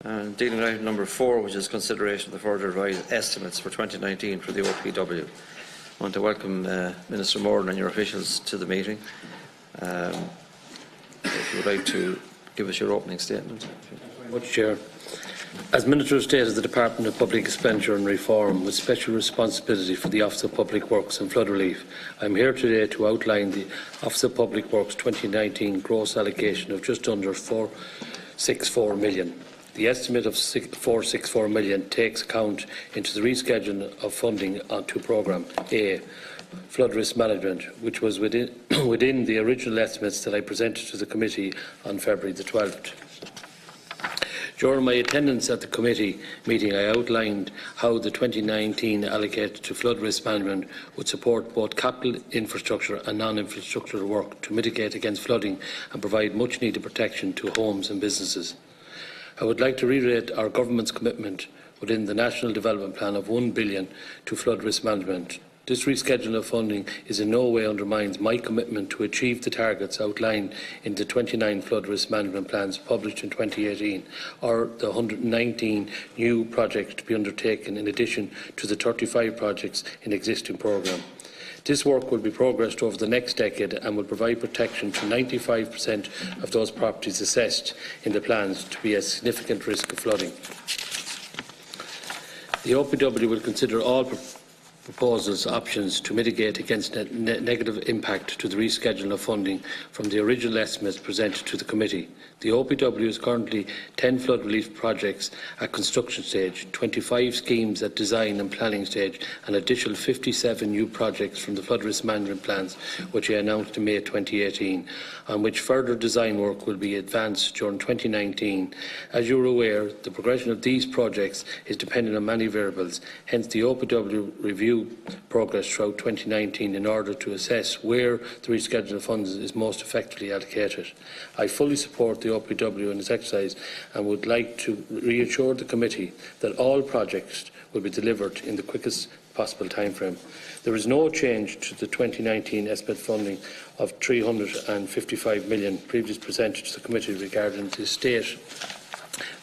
And dealing with item number 4, which is consideration of the further revised estimates for 2019 for the OPW. I want to welcome Minister Moran and your officials to the meeting. If you would like to give us your opening statement. Much, Chair. As Minister of State of the Department of Public Expenditure and Reform, with special responsibility for the Office of Public Works and Flood Relief, I am here today to outline the Office of Public Works 2019 gross allocation of just under 464 million. The estimate of 464 million takes account into the rescheduling of funding onto Programme A, Flood Risk Management, which was within the original estimates that I presented to the committee on February the 12th. During my attendance at the committee meeting, I outlined how the 2019 allocated to flood risk management would support both capital infrastructure and non-infrastructural work to mitigate against flooding and provide much-needed protection to homes and businesses. I would like to reiterate our government's commitment within the National Development Plan of $1 billion to flood risk management. This rescheduling of funding is in no way undermines my commitment to achieve the targets outlined in the 29 flood risk management plans published in 2018, or the 119 new projects to be undertaken in addition to the 35 projects in the existing programme. This work will be progressed over the next decade and will provide protection to 95% of those properties assessed in the plans to be at significant risk of flooding. The OPW will consider all proposals options to mitigate against negative impact to the rescheduling of funding from the original estimates presented to the committee. The OPW is currently 10 flood relief projects at construction stage, 25 schemes at design and planning stage, and additional 57 new projects from the flood risk management plans, which I announced in May 2018, on which further design work will be advanced during 2019. As you are aware, the progression of these projects is dependent on many variables. Hence, the OPW review progress throughout 2019 in order to assess where the rescheduling of funds is most effectively allocated. I fully support the OPW in this exercise and would like to reassure the committee that all projects will be delivered in the quickest possible timeframe. There is no change to the 2019 estimate funding of 355 million previously presented to the committee regarding the state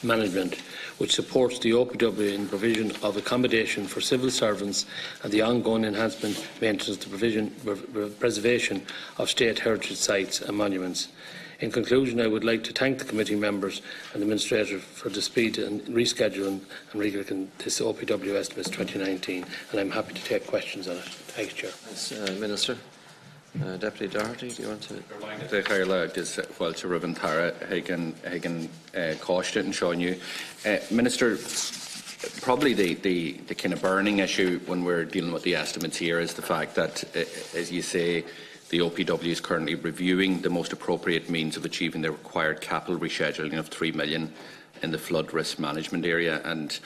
management, which supports the OPW in provision of accommodation for civil servants and the ongoing enhancement, maintenance, and preservation of state heritage sites and monuments. In conclusion, I would like to thank the committee members and the Administrator for the speed and rescheduling and reading this OPW estimates 2019, and I am happy to take questions on it. Thanks, Chair. Thanks, Minister. Deputy Doherty, do you want to? Minister, probably the kind of burning issue when we're dealing with the estimates here is the fact that, as you say, the OPW is currently reviewing the most appropriate means of achieving the required capital rescheduling of $3 million in the flood risk management area, and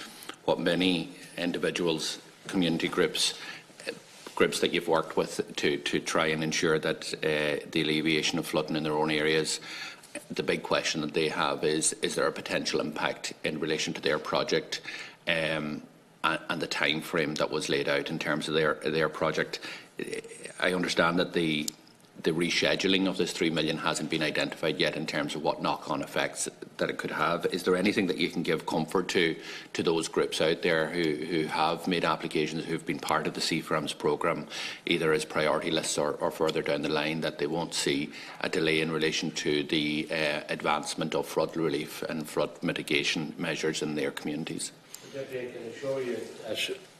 what many individuals, community groups that you've worked with to try and ensure that the alleviation of flooding in their own areas. The big question that they have is there a potential impact in relation to their project and the time frame that was laid out in terms of their project. I understand that the rescheduling of this $3 million hasn't been identified yet in terms of what knock-on effects that it could have. Is there anything that you can give comfort to those groups out there who have made applications, who have been part of the CFRAMS programme, either as priority lists or further down the line, that they won't see a delay in relation to the advancement of flood relief and flood mitigation measures in their communities? I can assure you that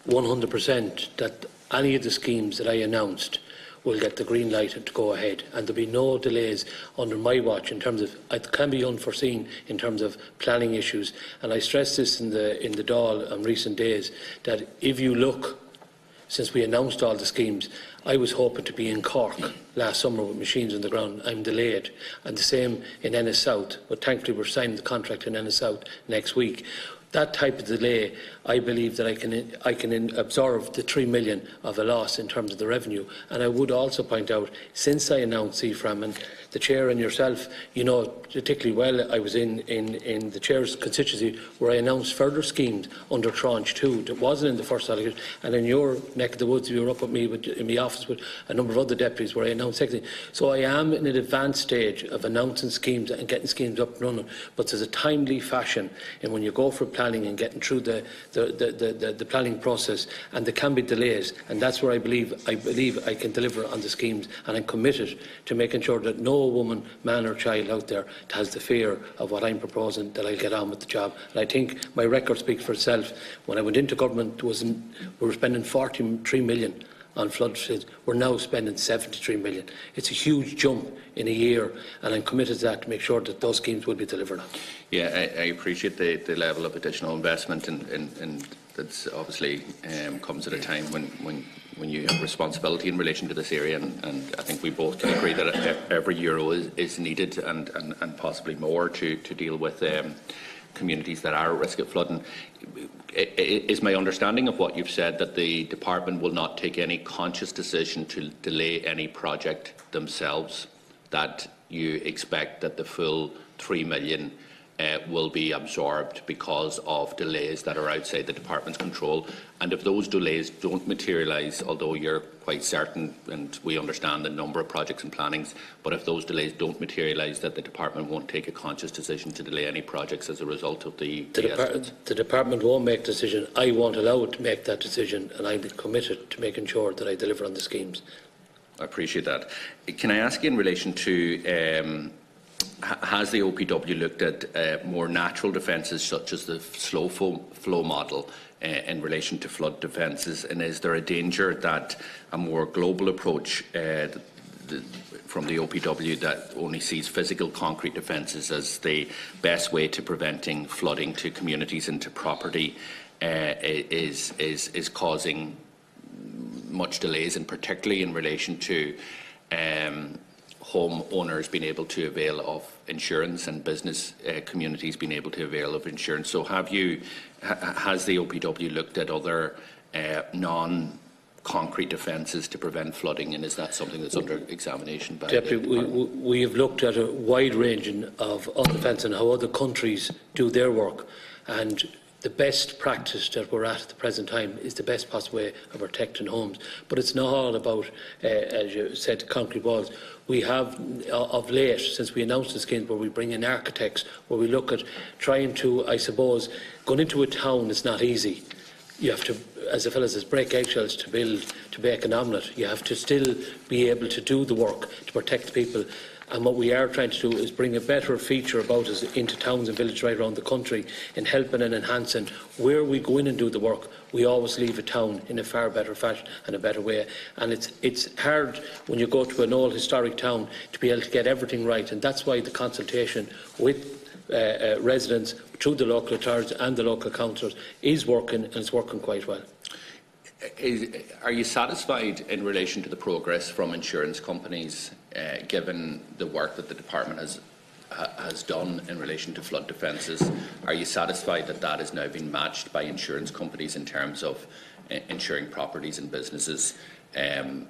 100% that any of the schemes that I announced will get the green light to go ahead, and there will be no delays under my watch in terms of it can be unforeseen in terms of planning issues. And I stressed this in the Dáil in recent days that if you look, since we announced all the schemes, I was hoping to be in Cork last summer with machines on the ground. I'm delayed, and the same in Ennis South, but thankfully we're signing the contract in Ennis South next week. that type of delay, I believe that I can absorb the 3 million of a loss in terms of the revenue. And I would also point out, since I announced CFRAM, and the Chair and yourself, you know particularly well, I was in the Chair's constituency where I announced further schemes under Tranche 2 that wasn't in the first allocation. And in your neck of the woods, you were up with me in my office with a number of other deputies where I announced everything. So I am in an advanced stage of announcing schemes and getting schemes up and running. But there's a timely fashion in when you go for planning and getting through the planning process, and there can be delays, and that's where I believe I can deliver on the schemes, and I'm committed to making sure that no woman, man or child out there has the fear of what I'm proposing, that I'll get on with the job. And I think my record speaks for itself. When I went into government, we were spending 43 million on flood. We're now spending 73 million. It's a huge jump in a year, and I'm committed to that to make sure that those schemes will be delivered on. Yeah, I appreciate the level of additional investment, and that's obviously comes at a time when you have responsibility in relation to this area, and I think we both can agree that every euro is needed, and possibly more to deal with communities that are at risk of flooding. Is my understanding of what you've said that the department will not take any conscious decision to delay any project themselves, that you expect that the full 3 million will be absorbed because of delays that are outside the department's control? And if those delays don't materialise, although you're quite certain, and we understand the number of projects and plannings, but if those delays don't materialise, that the department won't take a conscious decision to delay any projects as a result of the department won't make a decision. I won't allow it to make that decision, and I'm committed to making sure that I deliver on the schemes. I appreciate that. Can I ask you in relation to has the OPW looked at more natural defences such as the slow flow model in relation to flood defences, and is there a danger that a more global approach from the OPW that only sees physical concrete defences as the best way to preventing flooding to communities and to property is causing much delays, and particularly in relation to homeowners being able to avail of insurance and business communities being able to avail of insurance? So has the OPW looked at other non-concrete defences to prevent flooding, and is that something that's under examination by Deputy, we have looked at a wide range of defence and how other countries do their work, and the best practice that we're at the present time is the best possible way of protecting homes. But it's not all about, as you said, concrete walls. We have, of late, since we announced the scheme, where we bring in architects, where we look at trying to, I suppose, going into a town is not easy. You have to, as a fellow says, break eggshells to bake an omelette. You have to still be able to do the work to protect people. And what we are trying to do is bring a better feature about us into towns and villages right around the country, in helping and enhancing. Where we go in and do the work, we always leave a town in a far better fashion and a better way. And it's hard when you go to an old historic town to be able to get everything right. And that's why the consultation with residents through the local authorities and the local councillors is working, and it's working quite well. Are you satisfied in relation to the progress from insurance companies, given the work that the department has done in relation to flood defences? Are you satisfied that that is now being matched by insurance companies in terms of insuring properties and businesses? And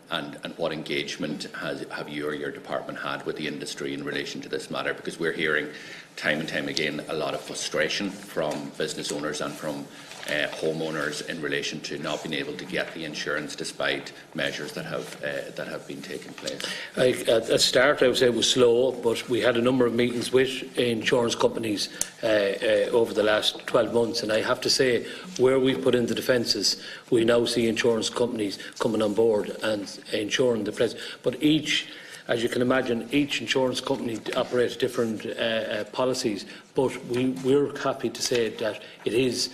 what engagement have you or your department had with the industry in relation to this matter? Because we're hearing time and time again a lot of frustration from business owners and from homeowners in relation to not being able to get the insurance despite measures that have been taking place. At the start, I would say it was slow, but we had a number of meetings with insurance companies over the last 12 months, and I have to say, where we've put in the defences, we now see insurance companies coming on board and insuring the place. But as you can imagine, each insurance company operates different policies, but we're happy to say that it is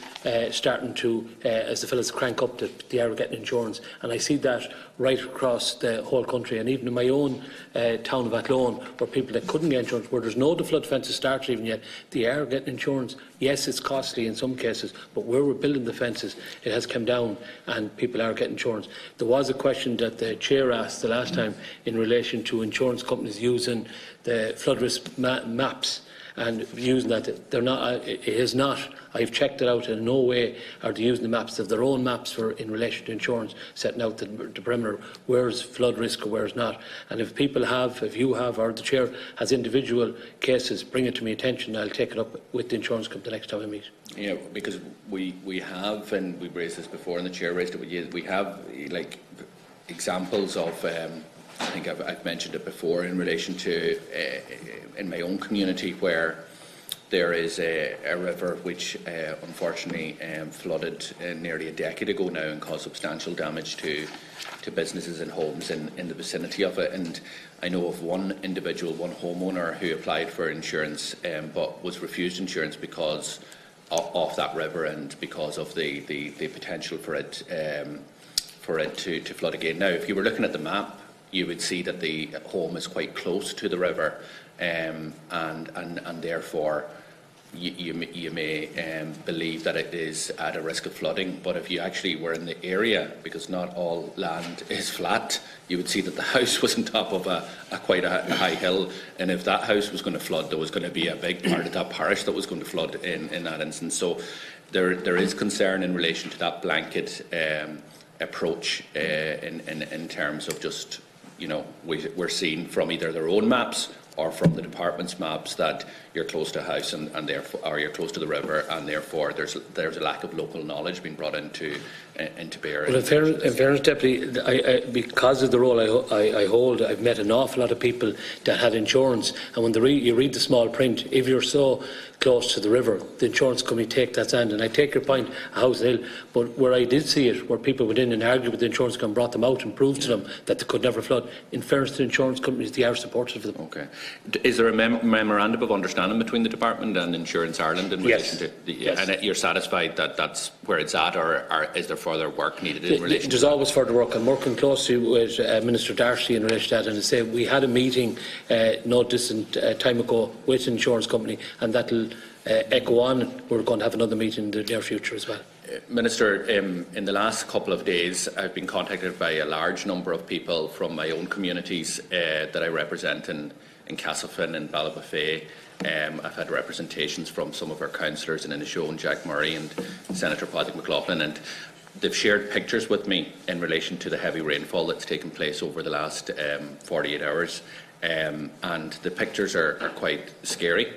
starting to, as the fellows crank up, that they are getting insurance. And I see that right across the whole country, and even in my own town of Athlone, where people that couldn't get insurance, where there's no flood fences started even yet, they are getting insurance. Yes, it's costly in some cases, but where we're building the fences, it has come down and people are getting insurance. There was a question that the Chair asked the last time in relation to insurance companies using the flood risk maps. and using that. They're not. It is not. I've checked it out, and in no way are they using the maps. They have their own maps for in relation to insurance, setting out the perimeter, where's flood risk or where's not. And if people have, if you have, or the Chair has individual cases, bring it to my attention. I'll take it up with the insurance company the next time I meet. Yeah, because we have, and we've raised this before, and the Chair raised it with you, we have like examples of, I think I've mentioned it before, in relation to in my own community, where there is a river which unfortunately flooded nearly a decade ago now and caused substantial damage to businesses and homes in the vicinity of it. And I know of one individual, one homeowner, who applied for insurance but was refused insurance because of that river and because of the potential for it to flood again. Now, if you were looking at the map, you would see that the home is quite close to the river, and therefore you may believe that it is at a risk of flooding. But if you actually were in the area, because not all land is flat, you would see that the house was on top of quite a high hill, and if that house was going to flood, there was going to be a big part of that parish that was going to flood in that instance. So there is concern in relation to that blanket approach in terms of just, you know, we're seeing from either their own maps or from the department's maps that you're close to a house and therefore, or you're close to the river, and therefore there's a lack of local knowledge being brought into bear. Well, in fairness, Deputy, because of the role I hold, I've met an awful lot of people that had insurance, and when you read the small print, if you're so close to the river, the insurance company take that stand. And I take your point, a house hill, but where I did see it, where people went in and argued with the insurance company, brought them out and proved to them that they could never flood, in fairness to the insurance companies, they are supportive of them. Okay. Is there a memorandum of understanding between the department and Insurance Ireland in relation to yes. And you're satisfied that that's where it's at, or is there further work needed in relation There's to always further work. I'm working closely with Minister Darcy in relation to that, and I say we had a meeting no distant time ago with an insurance company, and that will echo on. We're going to have another meeting in the near future as well. Minister, in the last couple of days, I've been contacted by a large number of people from my own communities that I represent in Castlefin and Ballybofey. I've had representations from some of our councillors in Inishowen, Jack Murray and Senator Patrick McLaughlin, and they've shared pictures with me in relation to the heavy rainfall that's taken place over the last 48 hours. And the pictures are quite scary.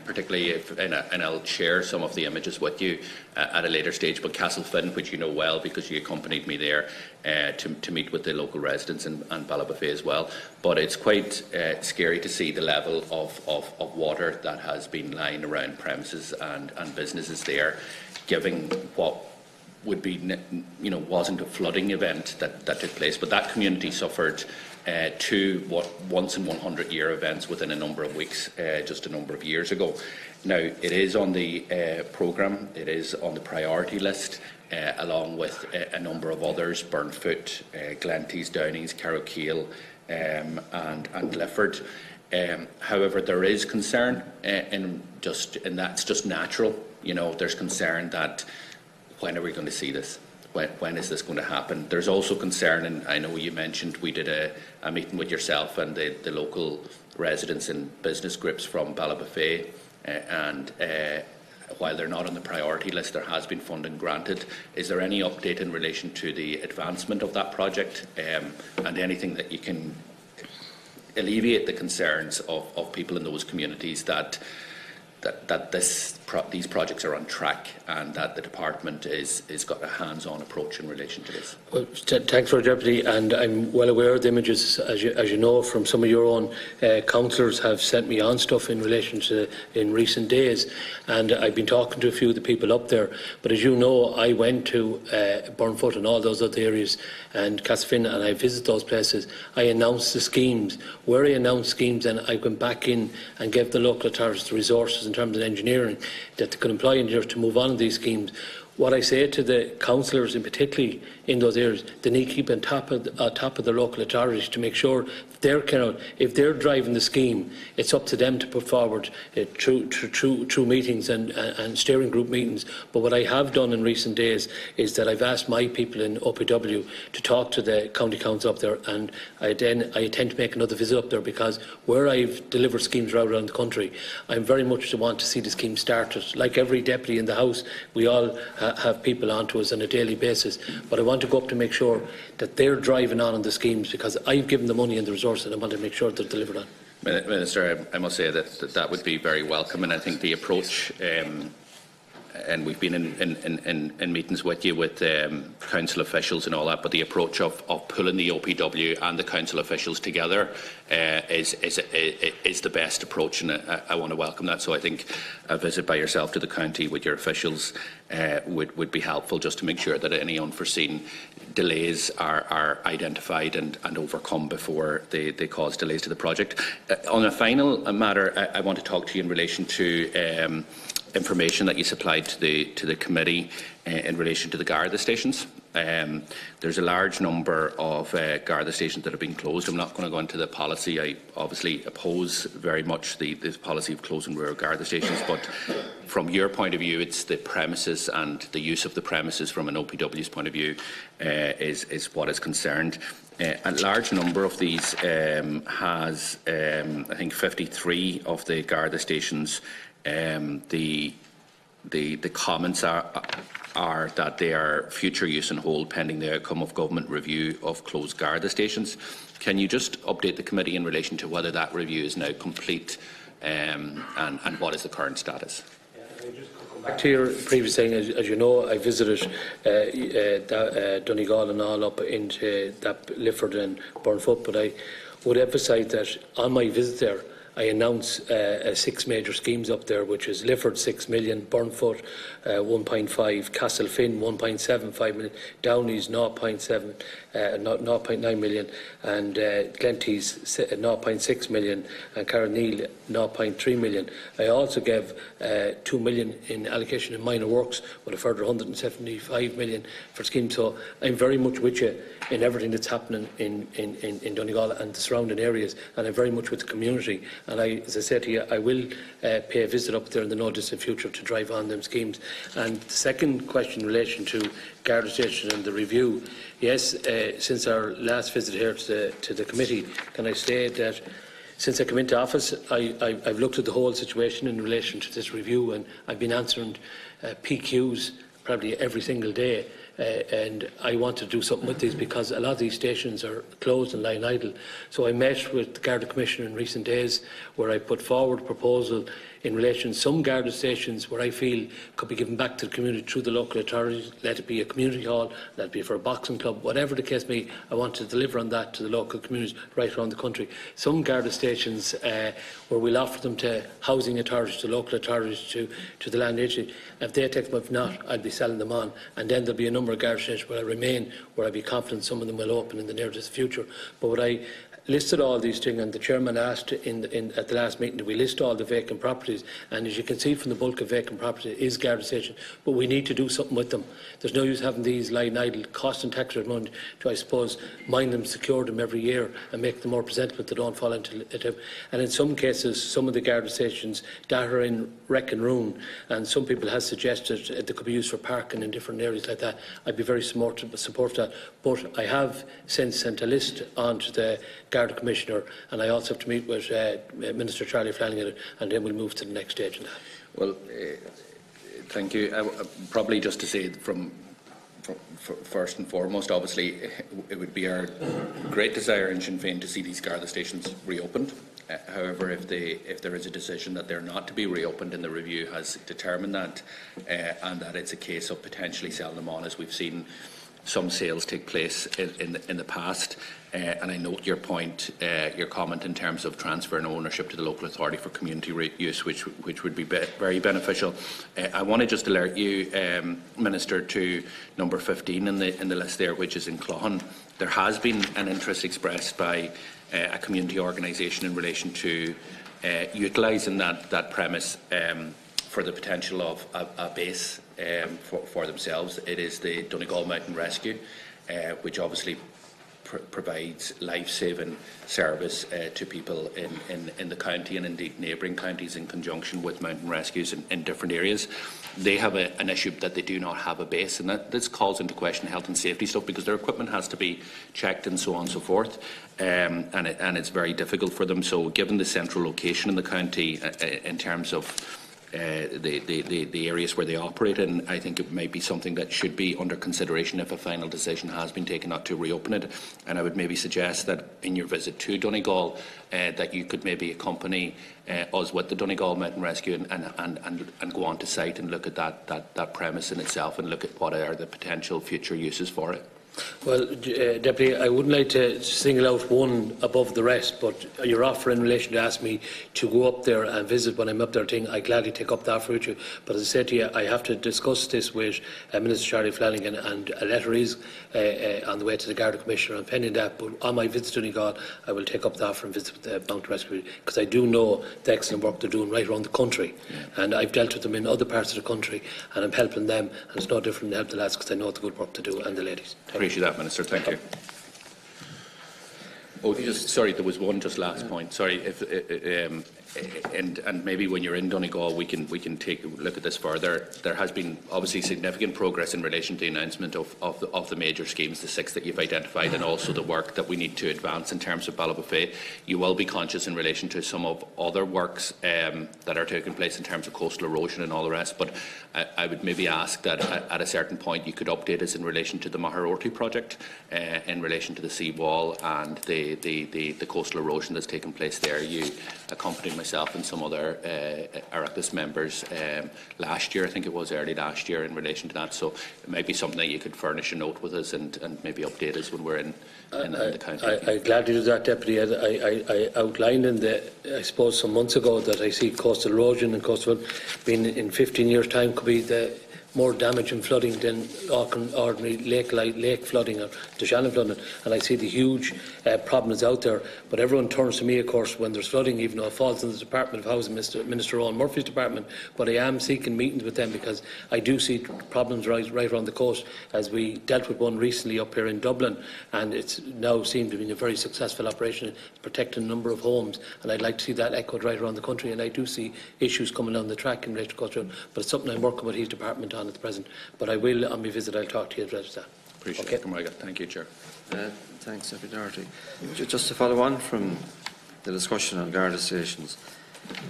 Particularly and I'll share some of the images with you at a later stage, but Castlefin, which you know well because you accompanied me there to meet with the local residents and Ballybofey as well, but it's quite scary to see the level of water that has been lying around premises and businesses there, giving what would be, you know, wasn't a flooding event that took place, but that community suffered two once in 100-year events within a number of weeks, just a number of years ago. Now, it is on the programme, it is on the priority list, along with a number of others, Burnfoot, Glenties, Downings, Carrowkeel and Lifford. However, there is concern, and that's just natural. You know, there's concern that when are we going to see this? When is this going to happen? There's also concern, and I know you mentioned we did a meeting with yourself and the local residents and business groups from Ballybofey, and while they're not on the priority list, there has been funding granted. Is there any update in relation to the advancement of that project, and anything that you can alleviate the concerns of people in those communities that these projects are on track and that the department is got a hands-on approach in relation to this? Well, thanks for Deputy, and I'm well aware of the images, as you know, from some of your own councillors have sent me on stuff in relation to in recent days, and I've been talking to a few of the people up there. But as you know, I went to Burnfoot and all those other areas and Castlefin, and I visited those places. I announced the schemes. Where I announced schemes, and I went back in and gave the local authorities the resources in terms of engineering that they could employ engineers to move on these schemes. What I say to the councillors, in particularly in those areas, they need to keep on top of the local authorities to make sure if they're driving the scheme, it's up to them to put forward through meetings and steering group meetings. But what I have done in recent days is that I've asked my people in OPW to talk to the county council up there, and I intend to make another visit up there, because where I've delivered schemes right around the country, I'm very much want to see the scheme started. Like every deputy in the House, we all have people onto us on a daily basis, but I want to go up to make sure that they're driving on the schemes, because I've given the money and the resources, and I want to make sure they're delivered on. Minister, I must say that would be very welcome, and I think the approach, and we've been in meetings with you with council officials and all that, but the approach of pulling the OPW and the council officials together is the best approach, and I want to welcome that. So I think a visit by yourself to the county with your officials would be helpful, just to make sure that any unforeseen delays are identified and overcome before they cause delays to the project. On a final matter, I want to talk to you in relation to information that you supplied to the committee in relation to the Garda stations. There's a large number of Garda stations that have been closed. I'm not going to go into the policy. I obviously oppose very much the policy of closing rural Garda stations, but from your point of view, it's the premises and the use of the premises from an OPW's point of view is what is concerned. A large number of these has, I think, 53 of the Garda stations. The comments are that they are future use and hold pending the outcome of government review of closed Garda stations. Can you just update the committee in relation to whether that review is now complete and what is the current status? Back to your previous thing, as you know, I visited Donegal and all up into that Lifford and Burnfoot, but I would emphasise that on my visit there, I announced 6 major schemes up there, which is Lifford 6 million, Burnfoot 1.5, Castlefin 1.75 million, Downey's 0.9 million, and Glenties 0.6 million, and Carneal 0.3 million. I also gave 2 million in allocation in minor works, with a further 175 million for schemes. So I'm very much with you in everything that's happening in Donegal and the surrounding areas, and I'm very much with the community. And as I said to you, I will pay a visit up there in the no distant future to drive on them schemes. And the second question in relation to Garda Station and the review, yes, since our last visit here to the committee, can I say that since I came into office, I've looked at the whole situation in relation to this review, and I've been answering PQs probably every single day. And I want to do something with these, because a lot of these stations are closed and lying idle. So I met with the Garda Commissioner in recent days, where I put forward a proposal in relation to some Garda stations where I feel could be given back to the community through the local authorities. Let it be a community hall, let it be for a boxing club, whatever the case may be. I want to deliver on that to the local communities right around the country. Some Garda stations where we'll offer them to housing authorities, to local authorities, to the land agency. If they take them, if not, I'll be selling them on. And then there'll be a number of Garda stations where I remain, where I'll be confident some of them will open in the near distant future. But what I listed all these things, and the chairman asked at the last meeting that we list all the vacant properties, and as you can see from the bulk of vacant property is Garda Station, but we need to do something with them. There's no use having these lying idle, costing taxpayers money to, I suppose, mine them, secure them every year and make them more presentable to don't fall into it. And in some cases, some of the Garda Stations that are in wreck and ruin, and some people have suggested they could be used for parking in different areas like that. I'd be very supportive of that, but I have since sent a list on to the Garda Commissioner, and I also have to meet with Minister Charlie Flanagan, and then we'll move to the next stage in that. Well, thank you. Probably just to say from first and foremost, obviously, it would be our great desire in Sinn Féin to see these Garda stations reopened. However, if there is a decision that they're not to be reopened, and the review has determined that, and that it's a case of potentially selling them on, as we've seen some sales take place in the past, and I note your point, your comment in terms of transferring ownership to the local authority for community use, which would be very beneficial. I want to just alert you, Minister, to number 15 in the list there, which is in Cloughan. There has been an interest expressed by a community organisation in relation to utilising that premise for the potential of a base for themselves. It is the Donegal Mountain Rescue, which obviously provides life-saving service to people in the county and indeed neighbouring counties in conjunction with mountain rescues in different areas. They have an issue that they do not have a base, and this calls into question health and safety stuff because their equipment has to be checked and so on and so forth, and it's very difficult for them. So given the central location in the county in terms of the areas where they operate in, I think it might be something that should be under consideration if a final decision has been taken not to reopen it. And I would maybe suggest that in your visit to Donegal that you could maybe accompany us with the Donegal Mountain Rescue and go on to site and look at that premise in itself and look at what are the potential future uses for it. Well, Deputy, I wouldn't like to single out one above the rest, but your offer in relation to ask me to go up there and visit when I'm up there, I gladly take up that offer with you. But as I said to you, I have to discuss this with Minister Charlie Flanagan, and a letter is on the way to the Garda Commissioner. I'm pending that, but on my visit to Donegal, I will take up the offer and visit with the Mountain Rescue, because I do know the excellent work they're doing right around the country. Yeah. And I've dealt with them in other parts of the country, and I'm helping them, and it's no different than help the lads, because I know the good work to do, and the ladies. Appreciate that, Minister. Thank you. Oh, sorry, there was one last point. Sorry, and maybe when you're in Donegal, we can take a look at this further. There has been obviously significant progress in relation to the announcement of the major schemes, the 6 that you've identified, and also the work that we need to advance in terms of Ballabofey. You will be conscious in relation to some of other works that are taking place in terms of coastal erosion and all the rest. But I would maybe ask that at a certain point you could update us in relation to the Maharorty project, in relation to the seawall and the coastal erosion that's taken place there. You accompanied myself and some other Oireachtas members last year, I think it was early last year, in relation to that. So it might be something that you could furnish a note with us and maybe update us when we're in the county. I gladly do that, Deputy. I outlined I suppose some months ago that I see coastal erosion and coastal being in 15 years' time could be the more damage and flooding than ordinary lake flooding or the Shannon flooding, and I see the huge problems out there. But everyone turns to me, of course, when there's flooding, even though it falls in the Department of Housing, Minister Owen Murphy's department. But I am seeking meetings with them because I do see problems right around the coast, as we dealt with one recently up here in Dublin, and it's now seemed to be a very successful operation. It's protecting a number of homes, and I'd like to see that echoed right around the country. And I do see issues coming down the track in relation to coastal, but it's something I'm working with his department on at the present. But I will, on my visit, I'll talk to you about that. Appreciate it. Thank you, Chair. Thanks, Deputy Doherty. Just to follow on from the discussion on Garda stations,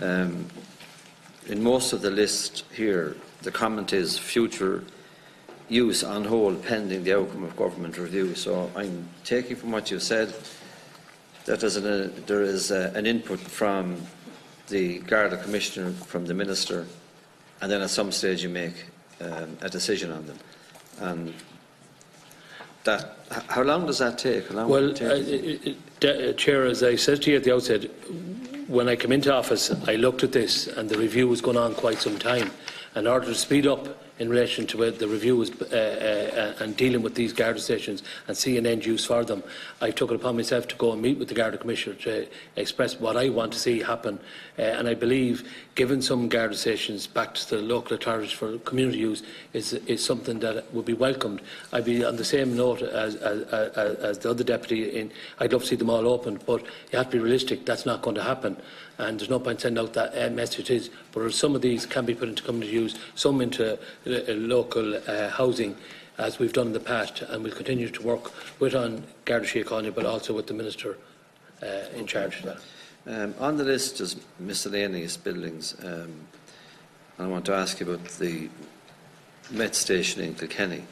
in most of the list here, the comment is future use on hold pending the outcome of government review. So I'm taking from what you said that there is an input from the Garda Commissioner, from the Minister, and then at some stage you make a decision on them. And that, how long does that take? Well, Chair, as I said to you at the outset, when I came into office, I looked at this, and the review was going on quite some time. In order to speed up in relation to the review was, and dealing with these Garda stations and see an end use for them, I took it upon myself to go and meet with the Garda Commissioner to express what I want to see happen. And I believe giving some Garda stations back to the local authorities for community use is something that would be welcomed. I'd be on the same note as the other deputy. I'd love to see them all open, but you have to be realistic. That's not going to happen. And there's no point sending out that message. But some of these can be put into community use, some into local housing, as we've done in the past, and we'll continue to work with on Garda Síochána, but also with the Minister in charge of that. On the list is miscellaneous buildings. I want to ask you about the Met Station in Kilkenny.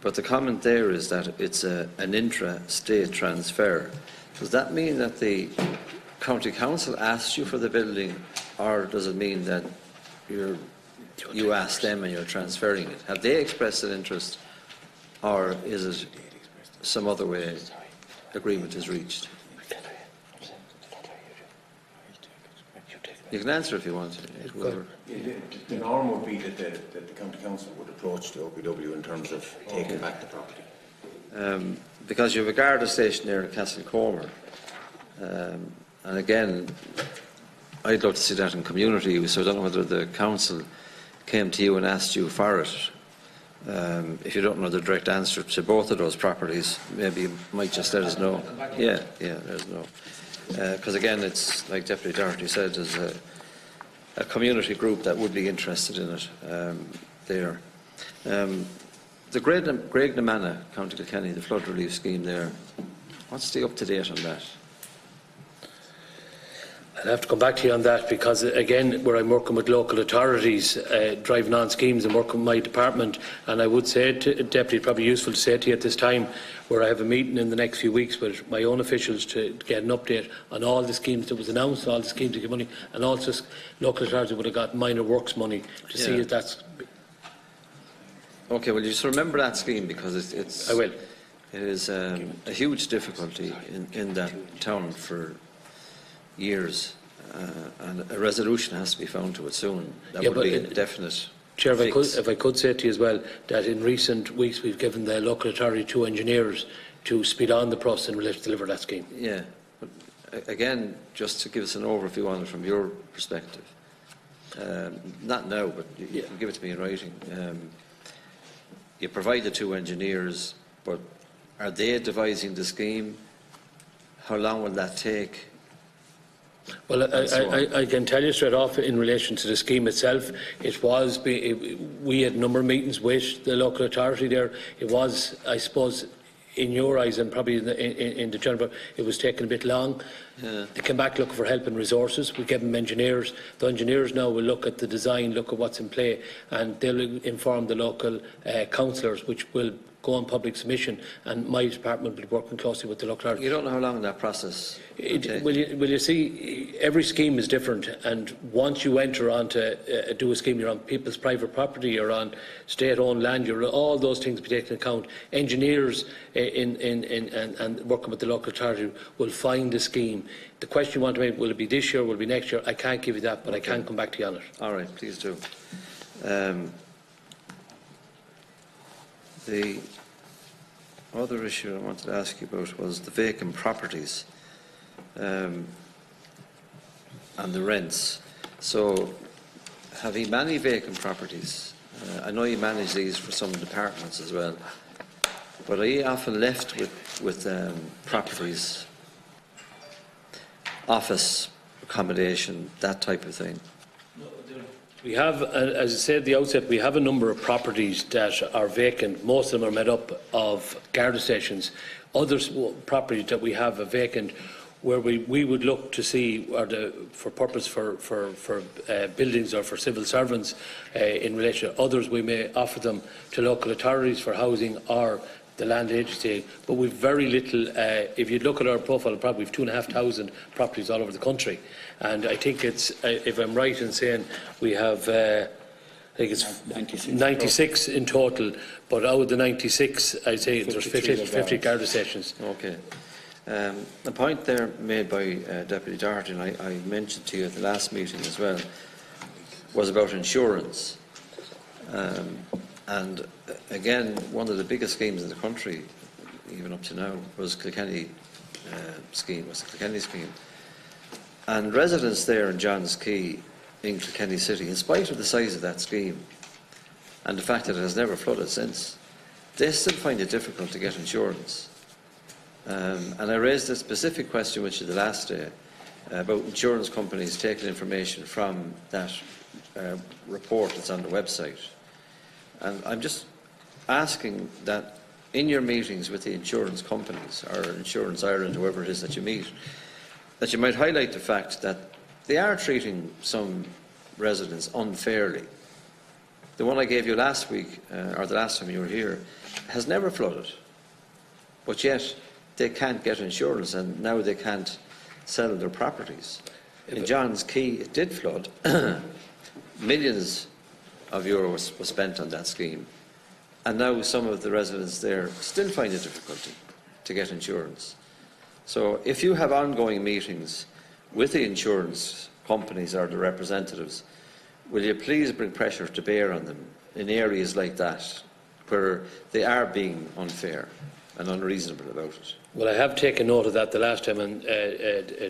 But the comment there is that it's an intra-state transfer. Does that mean that the County Council asked you for the building, or does it mean that you asked them and you're transferring it? Have they expressed an interest, or is it some other way agreement is reached? You can answer if you want. The norm would be that the County Council would approach the OPW in terms of taking back the property. Because you have a Garda station there in Castlecomer. And again, I'd love to see that in community use, so I don't know whether the council came to you and asked you for it, If you don't know the direct answer to both of those properties, maybe you might just let us know. Yeah, let us know. Because again, it's like Deputy Doherty said, there's a community group that would be interested in it there. The Graignamanagh, County Kilkenny, the flood relief scheme there, what's the up-to-date on that? I'll have to come back to you on that because, again, where I'm working with local authorities, driving on schemes and working with my department, and I would say, Deputy, it's probably useful to say to you at this time, where I have a meeting in the next few weeks with my own officials to get an update on all the schemes that was announced, all the schemes that get money, and also local authorities would have got minor works money to see if that's... Okay, well, you just remember that scheme because it's... I will. It is a huge difficulty in that town for years, and a resolution has to be found to it soon. That would be a definite Chair, fix. if I could say to you as well that in recent weeks we've given the local authority 2 engineers to speed on the process in relation to deliver that scheme. Yeah, but again, just to give us an overview on it from your perspective, not now, but you can give it to me in writing. You provide the 2 engineers, but are they devising the scheme? How long will that take? Well, I can tell you straight off in relation to the scheme itself, we had a number of meetings with the local authority there. It was, I suppose, in your eyes and probably in the general, it was taking a bit long. Yeah. They came back looking for help and resources. We gave them engineers. The engineers now will look at the design, look at what's in play, and they'll inform the local councillors, which will go on public submission, and my department will be working closely with the local authority. You don't know how long that process will take? Well, you see, every scheme is different, and once you enter on to do a scheme, you're on people's private property, you're on state-owned land, all those things be taken into account. Engineers and working with the local authority will find the scheme. The question you want to make, will it be this year, will it be next year? I can't give you that, but okay. I can come back to you on it. All right, please do. The other issue I wanted to ask you about was the vacant properties and the rents. So, have you many vacant properties? I know you manage these for some departments as well, but are you often left with properties, office accommodation, that type of thing? We have, as I said at the outset, we have a number of properties that are vacant. Most of them are made up of Garda stations. Other properties that we have are vacant, where we would look to see for buildings or for civil servants in relation to others. We may offer them to local authorities for housing or the land agency, but we've very little. If you look at our profile, probably we've 2,500 properties all over the country, and I think it's, if I'm right in saying, we have, I think it's 96 in total. But out of the 96, I'd say there's 50 Garda stations. Okay. The point there made by Deputy Doherty, and I mentioned to you at the last meeting as well, was about insurance. And again, one of the biggest schemes in the country, even up to now, was Kilkenny scheme. And residents there in Johns Quay, in Kilkenny City, in spite of the size of that scheme and the fact that it has never flooded since, they still find it difficult to get insurance. And I raised a specific question with you the last day about insurance companies taking information from that report that's on the website. And I'm just asking that in your meetings with the insurance companies, or Insurance Ireland, whoever it is that you meet, that you might highlight the fact that they are treating some residents unfairly. The one I gave you last week, or the last time you were here, has never flooded, but yet they can't get insurance, and now they can't sell their properties. In Johns Quay, it did flood. Millions of euros was spent on that scheme, and now some of the residents there still find it difficult to get insurance. So if you have ongoing meetings with the insurance companies or the representatives, will you please bring pressure to bear on them in areas like that where they are being unfair and unreasonable about it? Well, I have taken note of that the last time,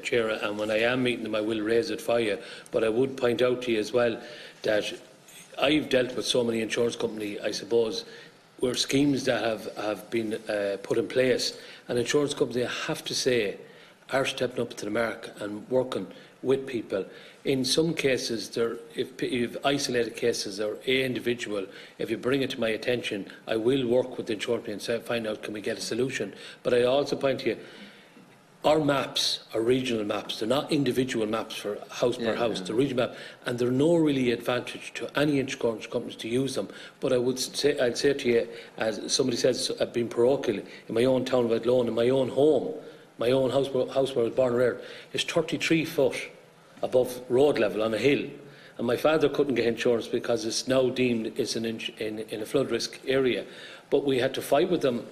Chair, and when I am meeting them I will raise it for you. But I would point out to you as well that I've dealt with so many insurance companies, I suppose, where schemes that have been put in place, and insurance companies, I have to say, are stepping up to the mark and working with people. In some cases, if you've isolated cases or a individual, if you bring it to my attention, I will work with the insurance company and find out, can we get a solution. But I also point to you, our maps are regional maps. They're not individual maps for house per house. They're regional maps, and there's no really advantage to any insurance companies to use them. But I'd say to you, as somebody says, I've been parochial in my own town of Athlone, in my own home, my own house where I was born and reared, is 33 foot above road level on a hill. And my father couldn't get insurance because it's now deemed it's in a flood risk area. But we had to fight with them.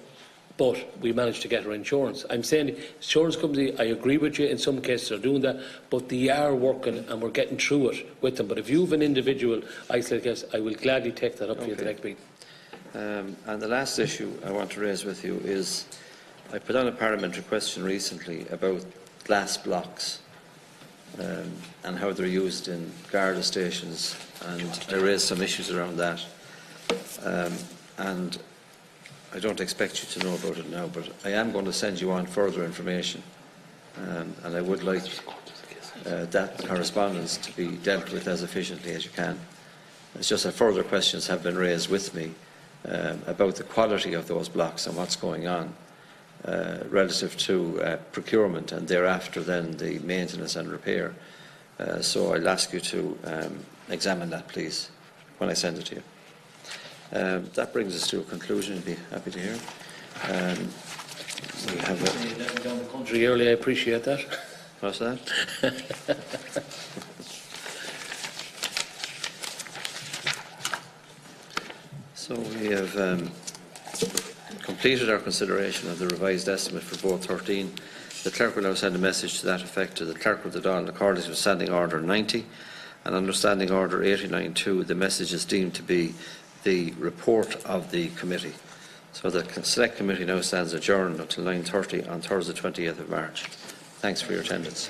But we managed to get our insurance. I'm saying, insurance company, I agree with you, in some cases are doing that, but they are working and we're getting through it with them. But if you have an individual isolated case, I will gladly take that up for you the next week. And the last issue I want to raise with you is, I put on a parliamentary question recently about glass blocks and how they're used in Garda stations, and I raised some issues around that. And I don't expect you to know about it now, but I am going to send you on further information, and I would like that correspondence to be dealt with as efficiently as you can. It's just that further questions have been raised with me about the quality of those blocks and what's going on relative to procurement and thereafter then the maintenance and repair. So I'll ask you to examine that, please, when I send it to you. That brings us to a conclusion. I'd be happy to hear. We have down the country early. I appreciate that. What's that? So we have completed our consideration of the revised estimate for board 13. The clerk will now send a message to that effect to the clerk of the Dáil in accordance with Standing Order 90 and Under Standing Order 89.2. The message is deemed to be the report of the committee. So the Select Committee now stands adjourned until 9:30 on Thursday 28th of March. Thanks for your attendance.